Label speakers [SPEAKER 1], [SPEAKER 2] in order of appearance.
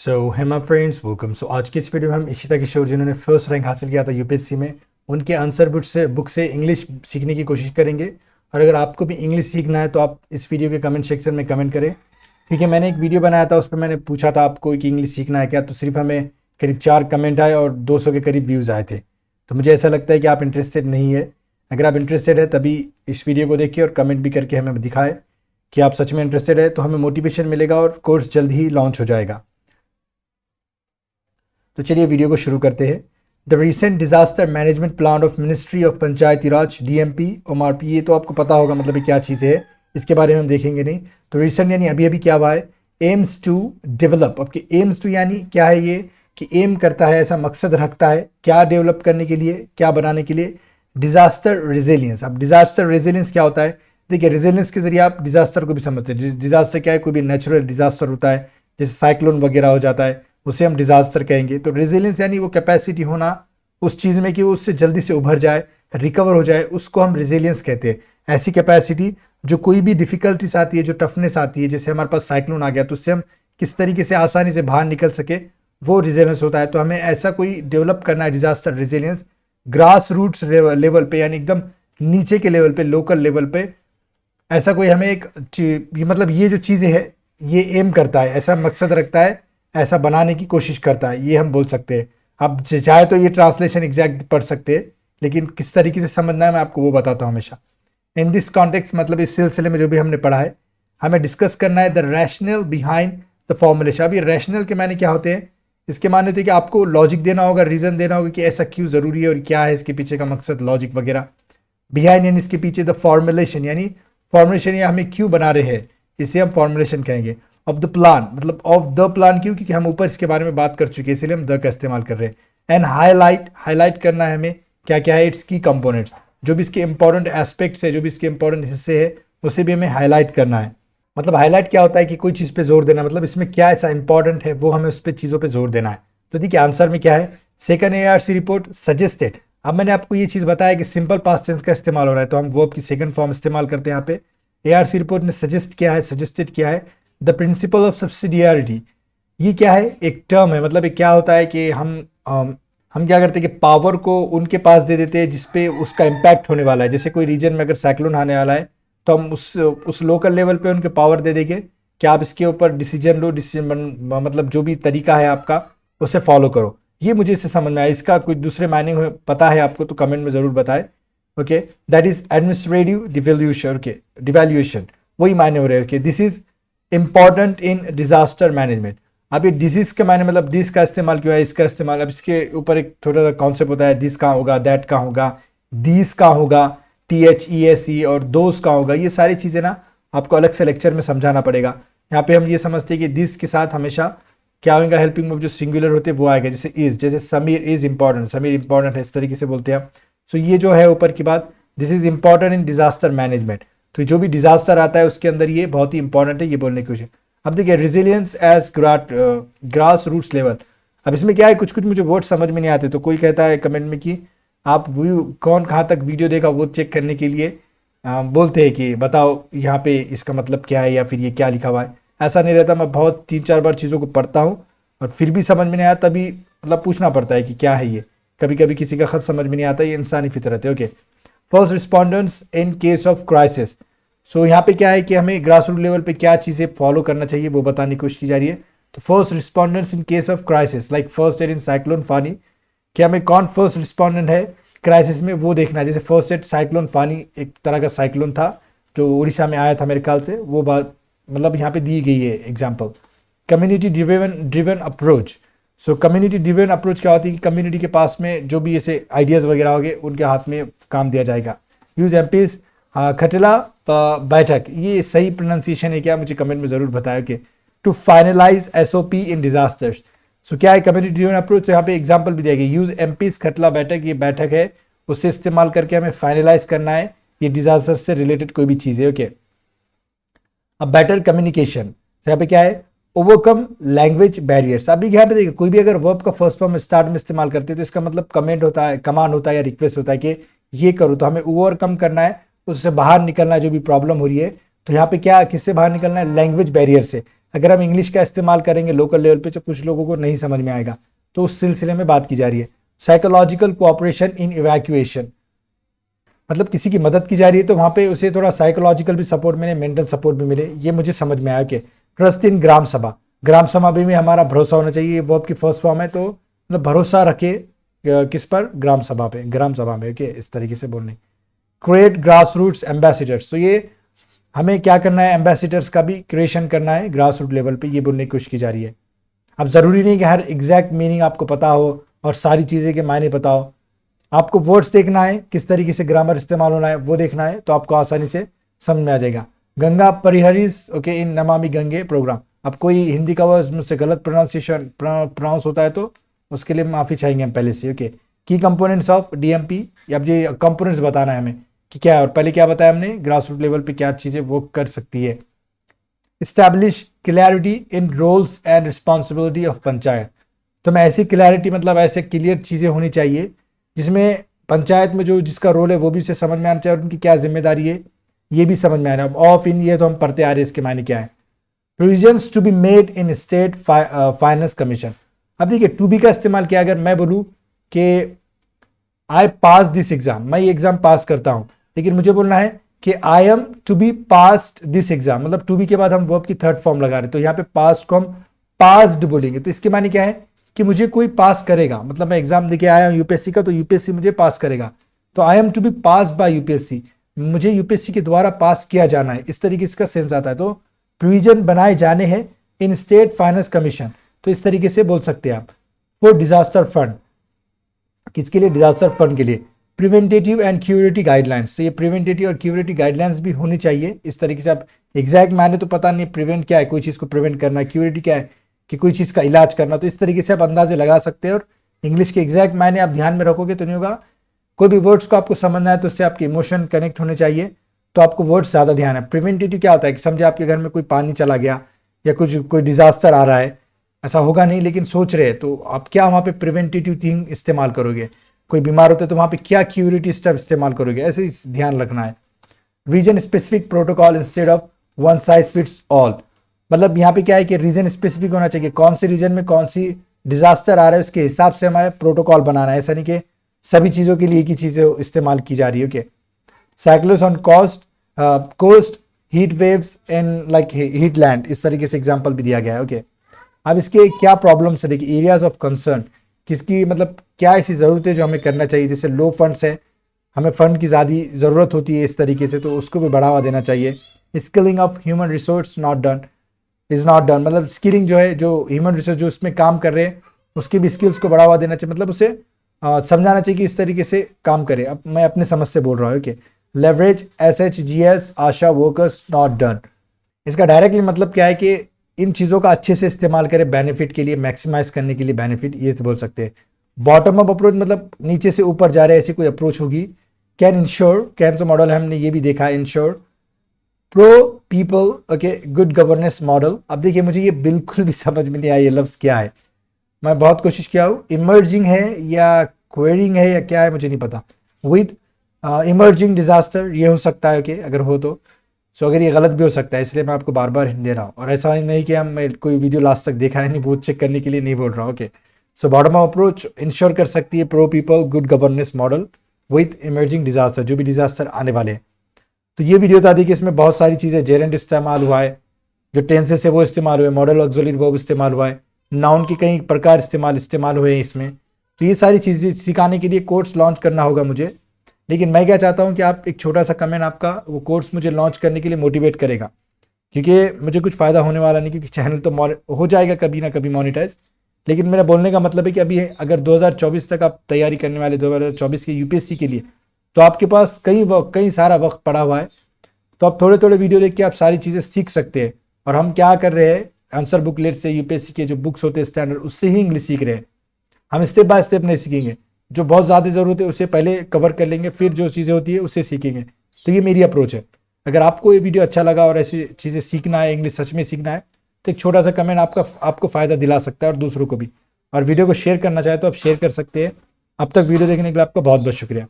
[SPEAKER 1] Hema friends welcome. आज की इस वीडियो में हम इशिता किशोर जिन्होंने फर्स्ट रैंक हासिल किया था यूपीएससी में, उनके आंसर बुक से इंग्लिश सीखने की कोशिश करेंगे। और अगर आपको भी इंग्लिश सीखना है तो आप इस वीडियो के कमेंट सेक्शन में कमेंट करें, क्योंकि मैंने एक वीडियो बनाया था उस पर मैंने पूछा था आपको कि इंग्लिश सीखना है क्या, तो सिर्फ हमें करीब 4 कमेंट आए और 200 के करीब व्यूज़ आए थे। तो मुझे ऐसा लगता है कि आप इंटरेस्टेड नहीं है। अगर आप इंटरेस्टेड है तभी इस वीडियो को देखिए और कमेंट भी करके हमें दिखाएं कि आप सच में इंटरेस्टेड है, तो हमें मोटिवेशन मिलेगा और कोर्स जल्द ही लॉन्च हो जाएगा। तो चलिए वीडियो को शुरू करते हैं। The recent disaster management plan of ministry of Panchayati Raj DMP ओमआरपी, ये तो आपको पता होगा मतलब ये क्या चीज़ है, इसके बारे में हम देखेंगे नहीं। तो रिसेंट यानी अभी अभी क्या हुआ है, एम्स टू डेवलप। आपके एम्स टू यानी क्या है, ये कि एम करता है, ऐसा मकसद रखता है क्या डेवलप करने के लिए, क्या बनाने के लिए, डिजास्टर रेजिलियंस। अब डिजास्टर रेजिलियंस क्या होता है, देखिए रेजिलियंस के जरिए आप डिजास्टर को भी समझते हैं। डिजास्टर क्या है, कोई भी नेचुरल डिजास्टर होता है, जैसे साइक्लोन वगैरह हो जाता है, उसे हम डिजास्टर कहेंगे। तो रेजिलियंस यानी वो कैपेसिटी होना उस चीज़ में कि वो उससे जल्दी से उभर जाए, रिकवर हो जाए, उसको हम रेजिलियंस कहते हैं। ऐसी कैपेसिटी जो कोई भी डिफिकल्टीज आती है, जो टफनेस आती है, जैसे हमारे पास साइक्लोन आ गया तो उससे हम किस तरीके से आसानी से बाहर निकल सके, वो रेजिलियंस होता है। तो हमें ऐसा कोई डेवलप करना है disaster resilience grass roots level पे, यानी एकदम नीचे के लेवल पे, लोकल लेवल पे। ऐसा कोई हमें मतलब ये जो चीज़ें है ये एम करता है, ऐसा मकसद रखता है, ऐसा बनाने की कोशिश करता है, ये हम बोल सकते हैं। अब चाहे तो ये ट्रांसलेशन एग्जैक्ट पढ़ सकते हैं, लेकिन किस तरीके से समझना है मैं आपको वो बताता हूँ हमेशा। इन दिस कॉन्टेक्स्ट मतलब इस सिलसिले में जो भी हमने पढ़ा है, हमें डिस्कस करना है the rational behind the formulation. अब ये रैशनल के मायने क्या होते हैं, इसके मायने होते हैं कि आपको लॉजिक देना होगा, रीज़न देना होगा कि ऐसा क्यों ज़रूरी है और क्या है इसके पीछे का मकसद, लॉजिक वगैरह। बिहाइंड यानी इसके पीछे, द फॉर्मुलेशन यानी फॉर्मुलेशन या हमें क्यों बना रहे हैं, इसे हम फॉर्मुलेशन कहेंगे। ऑफ द प्लान मतलब ऑफ द प्लान क्यों, क्योंकि हम ऊपर इसके बारे में बात कर चुके हैं, इसलिए हम द का इस्तेमाल कर रहे हैं। एंड हाईलाइट करना है हमें क्या क्या है, इट्स की कंपोनेंट्स, जो भी इसके इंपॉर्टेंट एस्पेक्ट्स है, जो भी इसके इंपॉर्टेंट हिस्से है, उसे भी हमें हाईलाइट करना है। मतलब हाईलाइट क्या होता है कि कोई चीज़ पे जोर देना, मतलब इसमें क्या ऐसा इंपॉर्टेंट है वो हमें उस पर चीज़ों पर जोर देना है। तो देखिए आंसर में क्या है, सेकंड एआरसी रिपोर्ट सजेस्टेड। अब मैंने आपको ये चीज़ बताया कि सिंपल पास्ट टेंस का इस्तेमाल हो रहा है, तो हम वर्ब की सेकंड फॉर्म इस्तेमाल करते हैं यहाँ पे। एआरसी रिपोर्ट ने सजेस्ट किया है, सजेस्टेड किया है द प्रिंसिपल ऑफ सब्सिडियरिटी। ये क्या है, एक टर्म है, मतलब क्या होता है कि हम क्या करते हैं कि पावर को उनके पास दे देते हैं जिसपे उसका इम्पैक्ट होने वाला है। जैसे कोई रीजन में अगर साइक्लोन आने वाला है तो हम उस लोकल लेवल पे उनके पावर दे देंगे कि आप इसके ऊपर डिसीजन लो, मतलब जो भी तरीका है आपका उसे फॉलो करो। ये मुझे इससे समझ में आया। इसका कोई दूसरे मायने पता है आपको तो कमेंट में ज़रूर बताएं। Okay, that is administrative devaluation. Okay, devaluation वही मायने हो रहे हैं। Okay, this is important in disaster management. अब ये डिजीज के मायने मतलब दिस का इस्तेमाल क्यों है, इसका इस्तेमाल, अब इसके ऊपर एक थोड़ा सा कॉन्सेप्ट होता है, दिस कहाँ होगा, दैट कहाँ होगा, दिस कहाँ होगा, THESE और दोस कहाँ होगा। ये सारी चीज़ें ना आपको अलग से लेक्चर में समझाना पड़ेगा। यहाँ पे हम ये समझते हैं कि दिस के साथ हमेशा क्या होगा, हेल्पिंग वर्ब जो सिंगुलर होते हैं वो आएगा, जैसे इज, जैसे Sameer is important, Sameer important है, इस तरीके से बोलते हैं। सो ये जो है ऊपर की बात, this is important in disaster management. तो जो भी डिजास्टर आता है उसके अंदर ये बहुत ही इंपॉर्टेंट है, ये बोलने की कोशिश। अब देखिए resilience as grass roots level. अब इसमें क्या है, कुछ कुछ मुझे वर्ड समझ में नहीं आते, तो कोई कहता है कमेंट में कि आप व्यू कौन कहाँ तक वीडियो देखा वो चेक करने के लिए बोलते हैं कि बताओ यहाँ पे इसका मतलब क्या है या फिर ये क्या लिखा हुआ है। ऐसा नहीं रहता, मैं बहुत 3-4 बार चीज़ों को पढ़ता हूँ और फिर भी समझ में नहीं आया, तभी मतलब पूछना पड़ता है कि क्या है ये। कभी कभी किसी का खत समझ में नहीं आता, ये इंसानी फितरत है। Okay, first respondents in case of crisis. So यहाँ पे क्या है कि हमें ग्रास रूट लेवल पे क्या चीज़ें फॉलो करना चाहिए वो बताने की कोशिश की जा रही है। तो first respondents in case of crisis like first aid in cyclone Fani, कि हमें कौन फर्स्ट रिस्पॉन्डेंट है क्राइसिस में वो देखना है। जैसे फर्स्ट एड साइक्लोन फानी एक तरह का साइक्लोन था जो उड़ीसा में आया था मेरे ख्याल से, वो बात मतलब यहाँ पे दी गई है एग्जाम्पल। Community driven approach. सो कम्युनिटी ड्रिवन अप्रोच क्या होती है कि कम्युनिटी के पास में जो भी ऐसे आइडियाज़ वगैरह होंगे उनके हाथ में काम दिया जाएगा। यूज एमपीज खटला बैठक, ये सही प्रोनाउंसिएशन है क्या, मुझे कमेंट में ज़रूर बताया कि to finalise SOP in disasters. So क्या है कम्युनिटी ड्रिवन अप्रोच, तो यहाँ पे एग्जांपल भी दिया गया, यूज एमपीज खटला बैठक, ये बैठक है उससे इस्तेमाल करके हमें फाइनलाइज करना है ये डिजास्टर से रिलेटेड कोई भी चीज़ है। ओके, अब बेटर कम्युनिकेशन, यहाँ पे क्या है, ओवरकम लैंग्वेज बैरियर्स। अभी यहाँ पे देखिए कोई भी अगर वर्ब का फर्स्ट फॉर्म स्टार्ट में इस्तेमाल करते हैं तो इसका मतलब कमेंट होता है, कमांड होता है या रिक्वेस्ट होता है कि ये करो, तो हमें ओवरकम करना है, उससे बाहर निकलना है जो भी प्रॉब्लम हो रही है। तो यहाँ पे क्या, किससे बाहर निकलना है, लैंग्वेज बैरियर से। अगर हम इंग्लिश का इस्तेमाल करेंगे लोकल लेवल पे तो कुछ लोगों को नहीं समझ में आएगा, तो उस सिलसिले में बात की जा रही है। साइकोलॉजिकल कोऑपरेशन इन इवैक्यूएशन, मतलब किसी की मदद की जा रही है तो वहाँ पे उसे थोड़ा साइकोलॉजिकल भी सपोर्ट मिले, मेंटल सपोर्ट भी मिले, ये मुझे समझ में आया। कि ट्रस्ट इन ग्राम सभा, ग्राम सभा में हमारा भरोसा होना चाहिए, वर्ब की फर्स्ट फॉर्म है, तो मतलब भरोसा रखे किस पर, ग्राम सभा पे, ग्राम सभा में। ओके, इस तरीके से बोलने। क्रिएट ग्रास रूट्स एम्बेसिडर्स, तो ये हमें क्या करना है, एम्बेसिडर्स का भी क्रिएशन करना है ग्रास रूट लेवल पे, ये बोलने की कोशिश की जा रही है। अब ज़रूरी नहीं कि हर एग्जैक्ट मीनिंग आपको पता हो और सारी चीज़ें के मायने पता हो, आपको वर्ड्स देखना है, किस तरीके से ग्रामर इस्तेमाल होना है वो देखना है, तो आपको आसानी से समझ में आ जाएगा। Ganga परिहरीज okay in Namami Gange programme, अब कोई हिंदी का वर्ड मुझसे गलत प्रोनाउंस होता है तो उसके लिए माफ़ी चाहेंगे हम पहले से। ओके, की कंपोनेंट्स ऑफ डीएमपी, अब ये कंपोनेंट्स बताना है हमें कि क्या है, और पहले क्या बताया हमने, ग्रास रूट लेवल पे क्या चीज़ें वो कर सकती है। Establish clarity in roles and responsibility of panchayat, तो मैं ऐसी क्लैरिटी मतलब ऐसे क्लियर चीज़ें होनी चाहिए जिसमें पंचायत में जो जिसका रोल है वो भी उसे समझ में आना चाहिए और उनकी क्या जिम्मेदारी है ये भी समझ में आना है। ऑफ इन ये तो हम पढ़ते आ रहे हैं, इसके मायने क्या है। Provisions to be made in state finance commission, अब देखिए टू बी का इस्तेमाल किया, अगर मैं बोलूँ कि आई पास दिस एग्जाम, मैं ये एग्जाम पास करता हूँ, लेकिन मुझे बोलना है कि I am to be passed this exam, मतलब टू बी के बाद हम वर्ब की थर्ड फॉर्म लगा रहे हैं, तो यहाँ पे पास्ट को हम पास्ड बोलेंगे, तो इसके माने क्या है कि मुझे कोई पास करेगा, मतलब मैं एग्जाम देके आया हूँ यूपीएससी का, तो यूपीएससी मुझे पास करेगा, तो I am to be pass by UPSC, मुझे यूपीएससी के द्वारा पास किया जाना है, इस तरीके से इसका सेंस आता है। तो प्रोविजन बनाए जाने हैं इन स्टेट फाइनेंस कमीशन, तो इस तरीके से बोल सकते हैं आप। फॉर डिजास्टर फंड, किसके लिए, डिजास्टर फंड के लिए। प्रिवेंटेटिव एंड क्यूरेटिव गाइडलाइंस, तो ये प्रिवेंटेटिव और क्यूरेटिव गाइडलाइंस भी होनी चाहिए, इस तरीके से। आप एग्जैक्ट माने तो पता नहीं प्रिवेंट क्या है, कोई चीज़ को प्रिवेंट करना, क्यूरेटिव क्या है कि कोई चीज़ का इलाज करना, तो इस तरीके से आप अंदाजे लगा सकते हैं। और इंग्लिश के एग्जैक्ट मायने आप ध्यान में रखोगे तो नहीं होगा, कोई भी वर्ड्स को आपको समझना है तो उससे आपके इमोशन कनेक्ट होने चाहिए, तो आपको वर्ड्स ज़्यादा ध्यान है। प्रिवेंटेटिव क्या होता है कि समझे आपके घर में कोई पानी चला गया या कुछ कोई डिजास्टर आ रहा है, ऐसा होगा नहीं लेकिन सोच रहे हैं, तो आप क्या वहाँ पे प्रिवेंटेटिव थिंग इस्तेमाल करोगे, कोई बीमार होता है तो वहाँ पे क्या क्यूरेटिव स्टेप इस्तेमाल करोगे, ऐसे ही ध्यान रखना है। Region specific protocol instead of one size fits all, मतलब यहाँ पे क्या है कि रीजन स्पेसिफिक होना चाहिए, कौन से रीजन में कौन सी डिजास्टर आ रहा है उसके हिसाब से हमारे प्रोटोकॉल बनाना है, ऐसा नहीं कि सभी चीज़ों के लिए एक ही चीज़ें इस्तेमाल की जा रही है। Okay, cyclones on coast heat waves in like heat land, इस तरीके से एग्जाम्पल भी दिया गया है। ओके, अब इसके क्या प्रॉब्लम्स है, देखिए एरियाज ऑफ कंसर्न, किसकी मतलब क्या ऐसी ज़रूरत है जो हमें करना चाहिए, जैसे लो फंड्स है, हमें फंड की ज़्यादा ज़रूरत होती है इस तरीके से, तो उसको भी बढ़ावा देना चाहिए। Skilling of human resource not done is not done, मतलब स्किलिंग जो है, जो ह्यूमन रिसोर्स जो इसमें काम कर रहे हैं उसकी भी स्किल्स को बढ़ावा देना चाहिए, मतलब उसे समझाना चाहिए कि इस तरीके से काम करे। अब मैं अपने समझ से बोल रहा हूँ। Okay, leverage SHGS Asha workers not done, इसका डायरेक्टली मतलब क्या है कि इन चीज़ों का अच्छे से इस्तेमाल करें बेनिफिट के लिए, मैक्सिमाइज करने के लिए बेनिफिट, ये तो बोल सकते हैं। बॉटम अप अप्रोच मतलब नीचे से ऊपर जा रहे ऐसी कोई अप्रोच होगी। कैन इंश्योर, कैन तो मॉडल है, हमने ये भी देखा है, ensure. Pro people okay good governance model, अब देखिए मुझे ये बिल्कुल भी समझ में नहीं आया ये लफ्ज़ क्या है, मैं बहुत कोशिश किया हूँ, इमर्जिंग है या क्वेरिंग है या क्या है मुझे नहीं पता। विद इमर्जिंग डिजास्टर ये हो सकता है, ओके अगर हो तो, सो अगर ये गलत भी हो सकता है, इसलिए मैं आपको बार बार हिंट दे रहा हूँ, और ऐसा नहीं कि मैं कोई वीडियो लास्ट तक देखा है नहीं, वो चेक करने के लिए नहीं बोल रहा हूँ। Okay, so bottom up approach ensure कर सकती है pro people good governance model with emerging disaster, जो भी डिजास्टर आने वाले हैं। तो ये वीडियो था, देखिए इसमें बहुत सारी चीज़ें, जेरेंट इस्तेमाल हुआ है, जो टेंसेस है वो इस्तेमाल हुए, मॉडल ऑक्सिलरी वर्ब इस्तेमाल हुआ है, नाउन के कई प्रकार इस्तेमाल हुए हैं इसमें, तो ये सारी चीज़ें सिखाने के लिए कोर्स लॉन्च करना होगा मुझे। लेकिन मैं क्या चाहता हूँ कि आप एक छोटा सा कमेंट, आपका वो कोर्स मुझे लॉन्च करने के लिए मोटिवेट करेगा, क्योंकि मुझे कुछ फ़ायदा होने वाला नहीं, क्योंकि चैनल तो हो जाएगा कभी ना कभी मोनेटाइज, लेकिन मेरा बोलने का मतलब है कि अभी अगर 2024 तक आप तैयारी करने वाले 2024 के यूपीएससी के लिए, तो आपके पास कई सारा वक्त पड़ा हुआ है, तो आप थोड़े थोड़े वीडियो देख के आप सारी चीज़ें सीख सकते हैं। और हम क्या कर रहे हैं, आंसर बुकलेट से, यूपीएससी के जो बुक्स होते हैं स्टैंडर्ड, उससे ही इंग्लिश सीख रहे हैं, हम स्टेप बाय स्टेप नहीं सीखेंगे, जो बहुत ज़्यादा ज़रूरत है उसे पहले कवर कर लेंगे, फिर जो चीज़ें होती है उससे सीखेंगे। तो ये मेरी अप्रोच है। अगर आपको ये वीडियो अच्छा लगा और ऐसी चीज़ें सीखना है, इंग्लिश सच में सीखना है, तो एक छोटा सा कमेंट आपको फ़ायदा दिला सकता है और दूसरों को भी। और वीडियो को शेयर करना चाहे तो आप शेयर कर सकते हैं। अब तक वीडियो देखने के लिए आपका बहुत बहुत शुक्रिया।